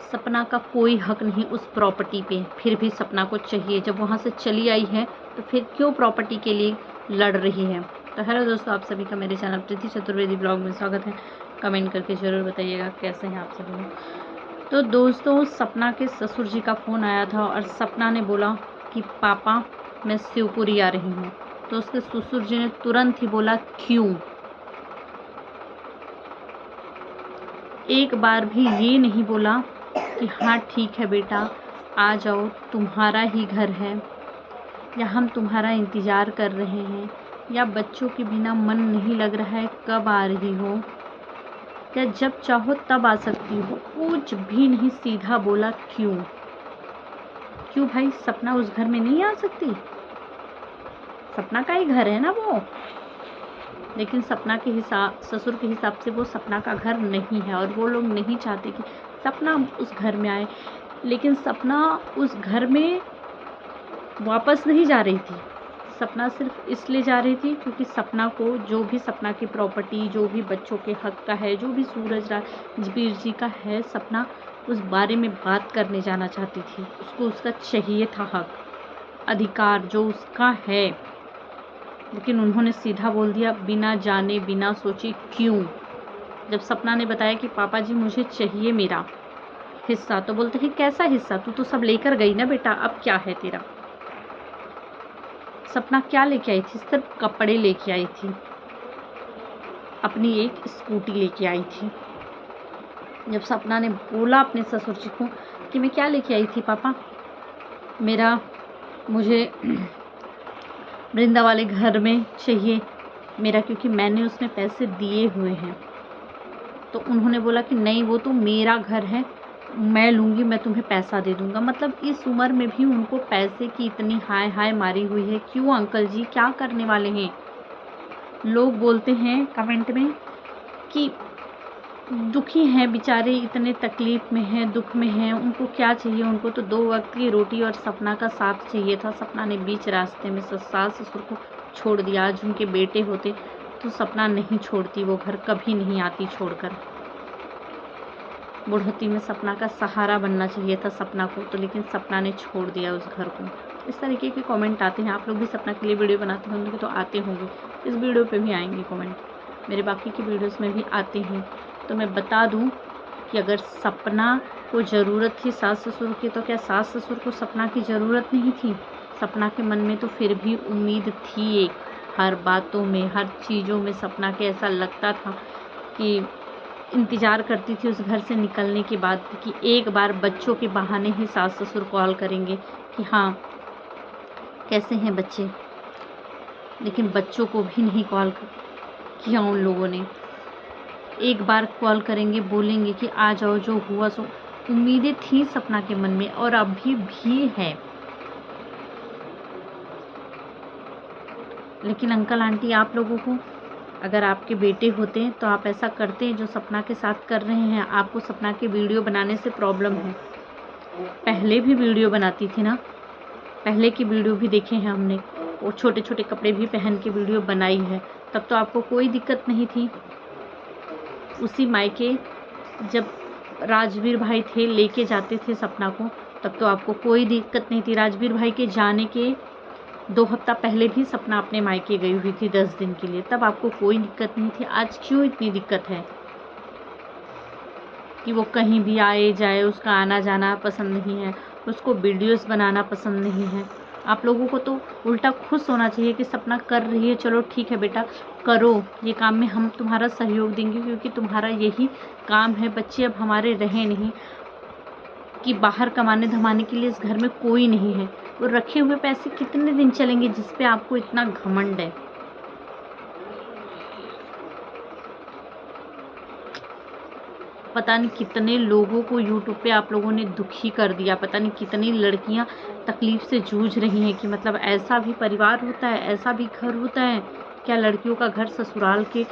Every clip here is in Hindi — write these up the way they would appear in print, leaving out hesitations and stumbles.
सपना का कोई हक नहीं उस प्रॉपर्टी पे, फिर भी सपना को चाहिए। जब वहाँ से चली आई है तो फिर क्यों प्रॉपर्टी के लिए लड़ रही है। तो हेलो दोस्तों, आप सभी का मेरे चैनल प्रीति चतुर्वेदी ब्लॉग में स्वागत है। कमेंट करके ज़रूर बताइएगा कैसे हैं आप सभी लोग। तो दोस्तों, सपना के ससुर जी का फ़ोन आया था और सपना ने बोला कि पापा मैं शिवपुरी आ रही हूँ। तो उसके ससुर जी ने तुरंत ही बोला क्यों। एक बार भी ये नहीं बोला कि हाँ ठीक है बेटा आ जाओ, तुम्हारा ही घर है, या हम तुम्हारा इंतज़ार कर रहे हैं, या बच्चों के बिना मन नहीं लग रहा है, कब आ रही हो, या जब चाहो तब आ सकती हो। कुछ भी नहीं, सीधा बोला क्यों। क्यों भाई, सपना उस घर में नहीं आ सकती? सपना का ही घर है ना वो। लेकिन सपना के हिसाब, ससुर के हिसाब से वो सपना का घर नहीं है और वो लोग नहीं चाहते कि सपना उस घर में आए। लेकिन सपना उस घर में वापस नहीं जा रही थी। सपना सिर्फ इसलिए जा रही थी क्योंकि सपना को जो भी सपना की प्रॉपर्टी, जो भी बच्चों के हक का है, जो भी सूरज राजवीर जी का है, सपना उस बारे में बात करने जाना चाहती थी। उसको उसका चाहिए था हक, अधिकार जो उसका है। लेकिन उन्होंने सीधा बोल दिया बिना जाने बिना सोचे क्यों। जब सपना ने बताया कि पापा जी मुझे चाहिए मेरा हिस्सा, तो बोलते हैं कैसा हिस्सा, तू तो सब लेकर गई ना बेटा, अब क्या है तेरा। सपना क्या लेके आई थी? सिर्फ कपड़े लेके आई थी, अपनी एक स्कूटी लेके आई थी। जब सपना ने बोला अपने ससुर जी को कि मैं क्या लेके आई थी पापा, मुझे वृंदा वाले घर में चाहिए मेरा, क्योंकि मैंने उसमें पैसे दिए हुए हैं। तो उन्होंने बोला कि नहीं वो तो मेरा घर है, मैं लूँगी, मैं तुम्हें पैसा दे दूँगा। मतलब इस उम्र में भी उनको पैसे की इतनी हाय हाय मारी हुई है। क्यों अंकल जी, क्या करने वाले हैं? लोग बोलते हैं कमेंट में कि दुखी हैं बेचारे, इतने तकलीफ़ में हैं, दुख में हैं, उनको क्या चाहिए? उनको तो 2 वक्त की रोटी और सपना का साथ चाहिए था। सपना ने बीच रास्ते में सास ससुर को छोड़ दिया। आज उनके बेटे होते तो सपना नहीं छोड़ती वो घर, कभी नहीं आती छोड़कर। बुढ़ोती में सपना का सहारा बनना चाहिए था सपना को, तो लेकिन सपना ने छोड़ दिया उस घर को। इस तरीके के कमेंट आते हैं। आप लोग भी सपना के लिए वीडियो बनाते होंगे तो आते होंगे, इस वीडियो पे भी आएंगे कमेंट, मेरे बाकी की वीडियोस में भी आते हैं। तो मैं बता दूं कि अगर सपना को ज़रूरत थी सास ससुर की, तो क्या सास ससुर को सपना की ज़रूरत नहीं थी? सपना के मन में तो फिर भी उम्मीद थी एक, हर बातों में, हर चीज़ों में सपना के ऐसा लगता था कि इंतज़ार करती थी उस घर से निकलने के बाद कि एक बार बच्चों के बहाने ही सास ससुर कॉल करेंगे कि हाँ कैसे हैं बच्चे। लेकिन बच्चों को भी नहीं कॉल किया उन लोगों ने। एक बार कॉल करेंगे, बोलेंगे कि आ जाओ, जो हुआ सो। उम्मीदें थी सपना के मन में और अभी भी है। लेकिन अंकल आंटी, आप लोगों को अगर आपके बेटे होते हैं तो आप ऐसा करते हैं जो सपना के साथ कर रहे हैं? आपको सपना के वीडियो बनाने से प्रॉब्लम है। पहले भी वीडियो बनाती थी ना, पहले की वीडियो भी देखे हैं हमने, वो छोटे छोटे कपड़े भी पहन के वीडियो बनाई है। तब तो आपको कोई दिक्कत नहीं थी। उसी मायके जब राजवीर भाई थे, लेके जाते थे सपना को, तब तो आपको कोई दिक्कत नहीं थी। राजवीर भाई के जाने के 2 हफ्ता पहले भी सपना अपने मायके गई हुई थी 10 दिन के लिए, तब आपको कोई दिक्कत नहीं थी। आज क्यों इतनी दिक्कत है कि वो कहीं भी आए जाए, उसका आना जाना पसंद नहीं है, उसको वीडियोस बनाना पसंद नहीं है? आप लोगों को तो उल्टा खुश होना चाहिए कि सपना कर रही है, चलो ठीक है बेटा करो, ये काम में हम तुम्हारा सहयोग देंगे, क्योंकि तुम्हारा यही काम है। बच्चे अब हमारे रहे नहीं कि बाहर कमाने धमाने के लिए इस घर में कोई नहीं है। वो रखे हुए पैसे कितने दिन चलेंगे जिस पे आपको इतना घमंड है? पता नहीं कितने लोगों को यूट्यूब पे आप लोगों ने दुखी कर दिया। पता नहीं कितनी लड़कियां तकलीफ से जूझ रही हैं कि मतलब ऐसा भी परिवार होता है, ऐसा भी घर होता है क्या? लड़कियों का घर ससुराल के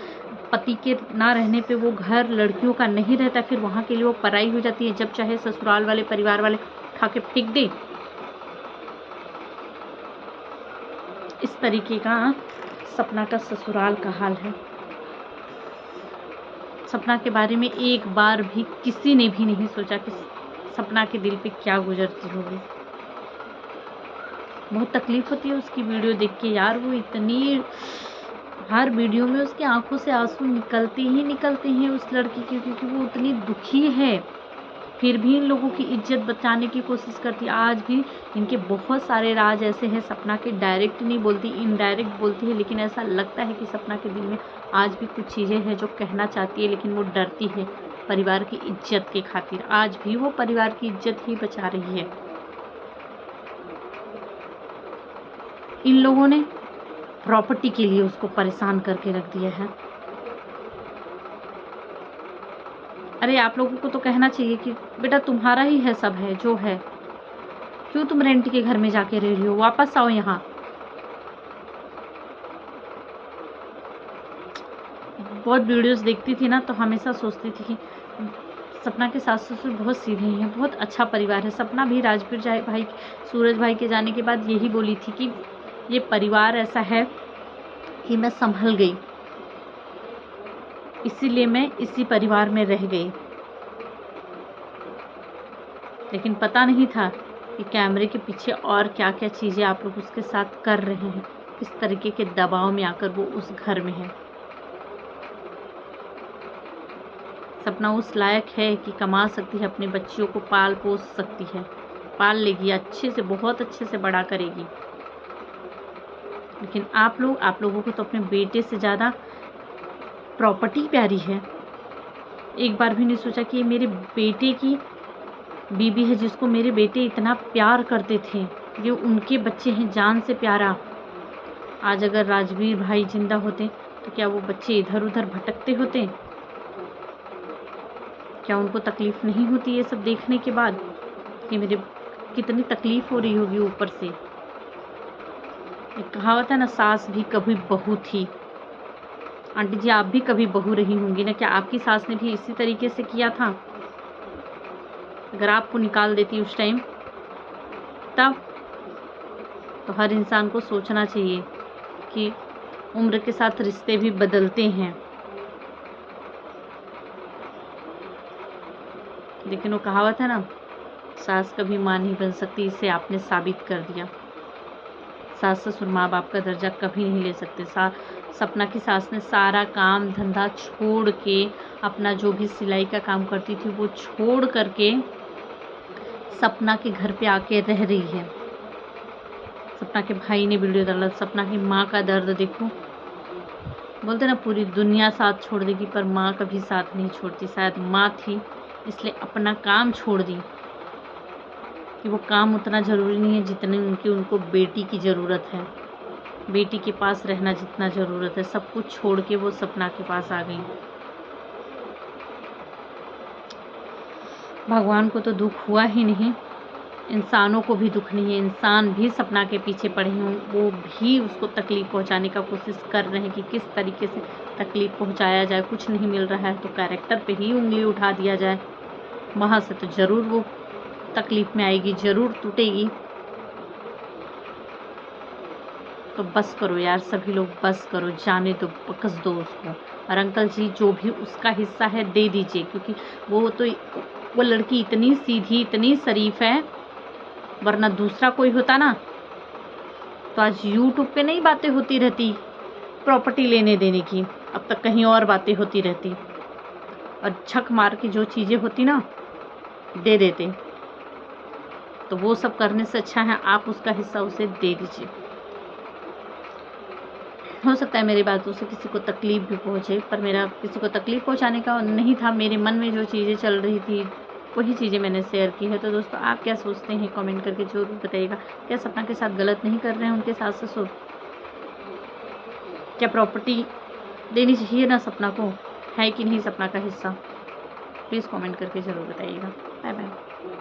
पति के ना रहने पे वो घर लड़कियों का नहीं रहता, फिर वहाँ के लिए वो पराई हो जाती है, जब चाहे ससुराल वाले परिवार वाले उठा के फेंक दे। इस तरीके का सपना का ससुराल का हाल है। सपना के बारे में एक बार भी किसी ने भी नहीं सोचा कि सपना के दिल पे क्या गुजरती होगी। बहुत तकलीफ होती है उसकी वीडियो देख के यार। वो इतनी, हर वीडियो में उसकी आंखों से आंसू निकलते हैं उस लड़की के, क्योंकि वो उतनी दुखी है, फिर भी इन लोगों की इज्जत बचाने की कोशिश करती है। आज भी इनके बहुत सारे राज ऐसे हैं, सपना के डायरेक्ट नहीं बोलती, इनडायरेक्ट बोलती है, लेकिन ऐसा लगता है कि सपना के दिल में आज भी कुछ चीज़ें हैं जो कहना चाहती है, लेकिन वो डरती है परिवार की इज्जत के खातिर। आज भी वो परिवार की इज्जत ही बचा रही है। इन लोगों ने प्रॉपर्टी के लिए उसको परेशान करके रख दिया है। अरे आप लोगों को तो कहना चाहिए कि बेटा तुम्हारा ही है, सब है जो है, क्यों तुम रेंट के घर में जाके रह रही हो, वापस आओ यहाँ। बहुत वीडियोस देखती थी ना, तो हमेशा सोचती थी कि सपना के सास ससुर बहुत सीधे हैं, बहुत अच्छा परिवार है। सपना भी राजवीर भाई, सूरज भाई के जाने के बाद यही बोली थी कि ये परिवार ऐसा है कि मैं संभल गई, इसीलिए मैं इसी परिवार में रह गई। लेकिन पता नहीं था कि कैमरे के पीछे और क्या क्या चीज़ें आप लोग उसके साथ कर रहे हैं, किस तरीके के दबाव में आकर वो उस घर में है। सपना उस लायक है कि कमा सकती है, अपने बच्चियों को पाल पोस सकती है, पाल लेगी अच्छे से, बहुत अच्छे से बड़ा करेगी। लेकिन आप लोगों को तो अपने बेटे से ज़्यादा प्रॉपर्टी प्यारी है। एक बार भी नहीं सोचा कि ये मेरे बेटे की बीबी है, जिसको मेरे बेटे इतना प्यार करते थे, ये उनके बच्चे हैं जान से प्यारा। आज अगर राजवीर भाई जिंदा होते तो क्या वो बच्चे इधर उधर भटकते होते? क्या उनको तकलीफ़ नहीं होती ये सब देखने के बाद कि मेरे कितनी तकलीफ़ हो रही होगी ऊपर से। एक कहावत है ना, सास भी कभी बहू थी। आंटी जी आप भी कभी बहू रही होंगी ना, क्या आपकी सास ने भी इसी तरीके से किया था? अगर आपको निकाल देती उस टाइम तब, तो हर इंसान को सोचना चाहिए कि उम्र के साथ रिश्ते भी बदलते हैं। लेकिन वो कहावत है ना, सास कभी माँ नहीं बन सकती, इसे आपने साबित कर दिया। सास ससुर माँ बाप का दर्जा कभी नहीं ले सकते। सपना की सास ने सारा काम धंधा छोड़ के, अपना जो भी सिलाई का काम करती थी वो छोड़ करके सपना के घर पे आके रह रही है। सपना के भाई ने वीडियो डाला, सपना की माँ का दर्द देखो। बोलते ना पूरी दुनिया साथ छोड़ देगी पर माँ कभी साथ नहीं छोड़ती। शायद माँ थी इसलिए अपना काम छोड़ दी, कि वो काम उतना ज़रूरी नहीं है जितनी उनको बेटी की ज़रूरत है, बेटी के पास रहना जितना ज़रूरत है। सब कुछ छोड़ के वो सपना के पास आ गई। भगवान को तो दुख हुआ ही नहीं, इंसानों को भी दुख नहीं है। इंसान भी सपना के पीछे पड़े हैं, वो भी उसको तकलीफ़ पहुंचाने का कोशिश कर रहे हैं कि किस तरीके से तकलीफ़ पहुंचाया जाए। कुछ नहीं मिल रहा है तो कैरेक्टर पे ही उंगली उठा दिया जाए, वहाँ से तो ज़रूर वो तकलीफ़ में आएगी, ज़रूर टूटेगी। तो बस करो यार, सभी लोग बस करो, जाने दो, बकस दो उसको। और अंकल जी जो भी उसका हिस्सा है दे दीजिए, क्योंकि वो लड़की इतनी सीधी, इतनी शरीफ है, वरना दूसरा कोई होता ना तो आज यूट्यूब पे नहीं बातें होती रहती प्रॉपर्टी लेने देने की, अब तक कहीं और बातें होती रहती और झक मार के जो चीज़ें होती ना दे देते। तो वो सब करने से अच्छा है आप उसका हिस्सा उसे दे दीजिए। हो सकता है मेरी बातों से किसी को तकलीफ़ भी पहुँचे, पर मेरा किसी को तकलीफ़ पहुँचाने का नहीं था। मेरे मन में जो चीज़ें चल रही थी वही चीज़ें मैंने शेयर की है। तो दोस्तों आप क्या सोचते हैं कमेंट करके ज़रूर बताइएगा। क्या सपना के साथ गलत नहीं कर रहे हैं उनके सास ससुर? क्या प्रॉपर्टी देनी चाहिए ना सपना को? है कि नहीं सपना का हिस्सा? प्लीज़ कमेंट करके ज़रूर बताइएगा। Bye bye.